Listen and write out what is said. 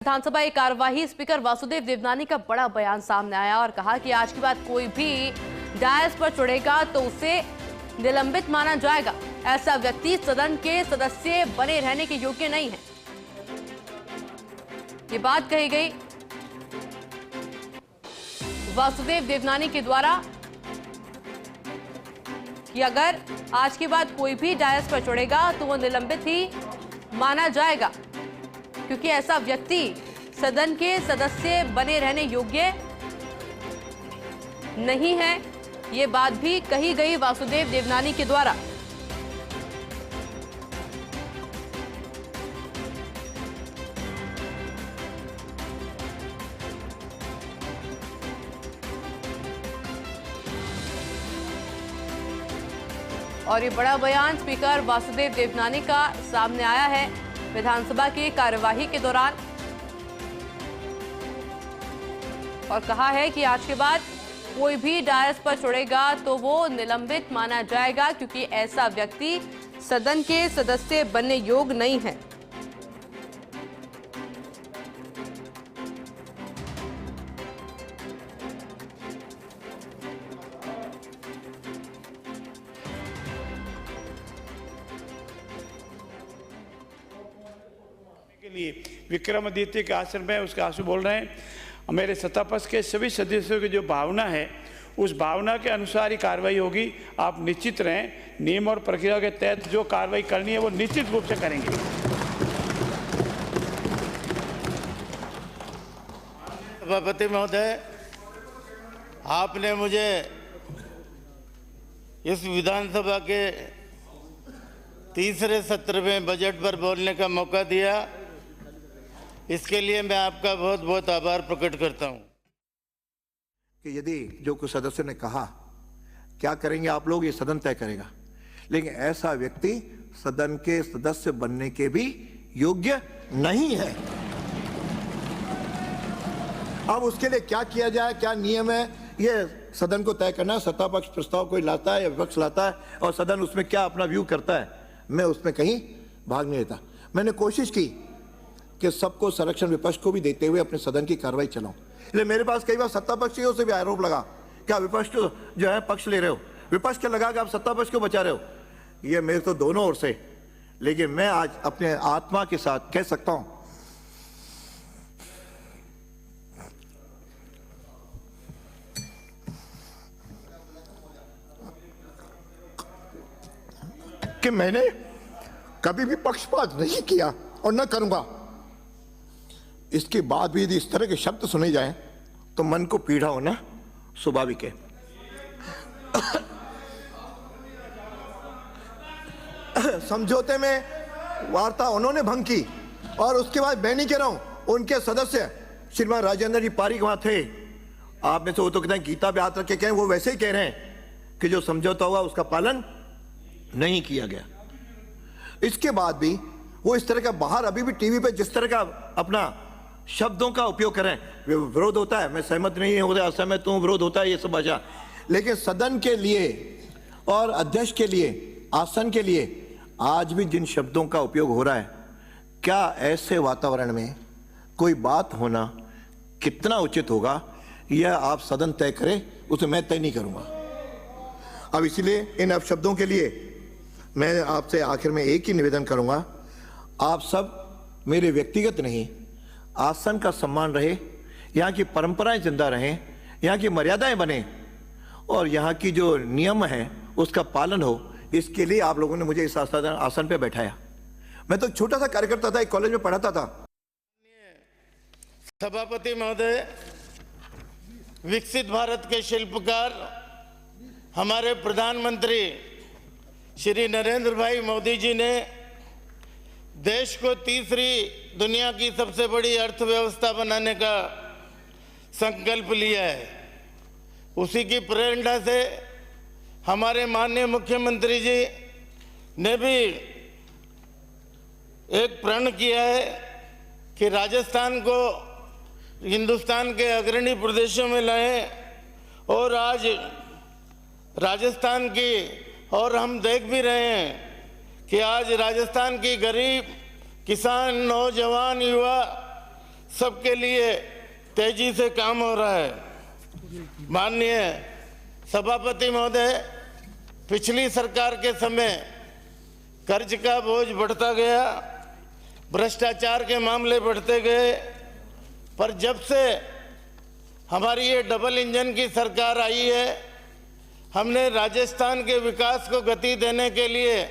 विधानसभा की कार्यवाही स्पीकर वासुदेव देवनानी का बड़ा बयान सामने आया और कहा कि आज के बाद कोई भी डायस पर चढ़ेगा तो उसे निलंबित माना जाएगा। ऐसा व्यक्ति सदन के सदस्य बने रहने के योग्य नहीं है। ये बात कही गई वासुदेव देवनानी के द्वारा कि अगर आज के बाद कोई भी डायस पर चढ़ेगा तो वो निलंबित ही माना जाएगा, क्योंकि ऐसा व्यक्ति सदन के सदस्य बने रहने योग्य नहीं है। ये बात भी कही गई वासुदेव देवनानी के द्वारा। और ये बड़ा बयान स्पीकर वासुदेव देवनानी का सामने आया है विधानसभा की कार्यवाही के दौरान, और कहा है कि आज के बाद कोई भी डायस पर चढ़ेगा तो वो निलंबित माना जाएगा, क्योंकि ऐसा व्यक्ति सदन के सदस्य बनने योग्य नहीं है। के लिए विक्रमादित्य के आश्रम में उसके आंसू बोल रहे हैं। मेरे सत्तापक्ष के सभी सदस्यों की जो भावना है उस भावना के अनुसार ही कार्रवाई होगी। आप निश्चित रहें, नियम और प्रक्रिया के तहत जो कार्रवाई करनी है वो निश्चित रूप से करेंगे। सभापति महोदय, आपने मुझे इस विधानसभा के तीसरे सत्र में बजट पर बोलने का मौका दिया, इसके लिए मैं आपका बहुत बहुत आभार प्रकट करता हूं। कि यदि जो कुछ सदस्य ने कहा क्या करेंगे आप लोग, ये सदन तय करेगा, लेकिन ऐसा व्यक्ति सदन के सदस्य बनने के भी योग्य नहीं है। अब उसके लिए क्या किया जाए, क्या नियम है, ये सदन को तय करना है। सत्तापक्ष प्रस्ताव कोई लाता है या विपक्ष लाता है और सदन उसमें क्या अपना व्यू करता है, मैं उसमें कहीं भाग नहीं लेता। मैंने कोशिश की कि सबको संरक्षण विपक्ष को भी देते हुए अपने सदन की कार्रवाई चलाऊं। इसलिए मेरे पास कई बार सत्ता पक्षियों से भी आरोप लगा क्या विपक्ष को जो है पक्ष ले रहे हो, विपक्ष के लगा कि आप सत्ता पक्ष को बचा रहे हो। ये मेरे तो दोनों ओर से, लेकिन मैं आज अपने आत्मा के साथ कह सकता हूं कि मैंने कभी भी पक्षपात नहीं किया और न करूंगा। इसके बाद भी यदि इस तरह के शब्द सुने जाएं तो मन को पीड़ा होना स्वाभाविक है। समझौते में वार्ता उन्होंने भंग की और उसके बाद मैं नहीं कह रहा हूं, उनके सदस्य श्रीमान राजेंद्र जी पारिक वहां थे। आप में से वो तो कहते हैं गीता पे हाथ रख के कहें, वो वैसे ही कह रहे हैं कि जो समझौता हुआ उसका पालन नहीं किया गया। इसके बाद भी वो इस तरह का बाहर अभी भी टीवी पे जिस तरह का अपना शब्दों का उपयोग करें, विरोध होता है, मैं सहमत नहीं होता, असहमत हूं, विरोध होता है, ये सब भाषा, लेकिन सदन के लिए और अध्यक्ष के लिए, आसन के लिए आज भी जिन शब्दों का उपयोग हो रहा है, क्या ऐसे वातावरण में कोई बात होना कितना उचित होगा, यह आप सदन तय करें, उसे मैं तय नहीं करूंगा। अब इसलिए इन अपशब्दों के लिए मैं आपसे आखिर में एक ही निवेदन करूंगा, आप सब मेरे व्यक्तिगत नहीं, आसन का सम्मान रहे, यहाँ की परंपराएं जिंदा रहें, यहाँ की मर्यादाएं बने और यहाँ की जो नियम है उसका पालन हो, इसके लिए आप लोगों ने मुझे इस आसन पे बैठाया। मैं तो छोटा सा कार्यकर्ता था, एक कॉलेज में पढ़ाता था। सभापति महोदय, विकसित भारत के शिल्पकार हमारे प्रधानमंत्री श्री नरेंद्र भाई मोदी जी ने देश को तीसरी दुनिया की सबसे बड़ी अर्थव्यवस्था बनाने का संकल्प लिया है। उसी की प्रेरणा से हमारे माननीय मुख्यमंत्री जी ने भी एक प्रण किया है कि राजस्थान को हिंदुस्तान के अग्रणी प्रदेशों में लाएं, और आज राजस्थान की, और हम देख भी रहे हैं कि आज राजस्थान की गरीब किसान, नौजवान, युवा सबके लिए तेजी से काम हो रहा है। माननीय सभापति महोदय, पिछली सरकार के समय कर्ज का बोझ बढ़ता गया, भ्रष्टाचार के मामले बढ़ते गए, पर जब से हमारी ये डबल इंजन की सरकार आई है, हमने राजस्थान के विकास को गति देने के लिए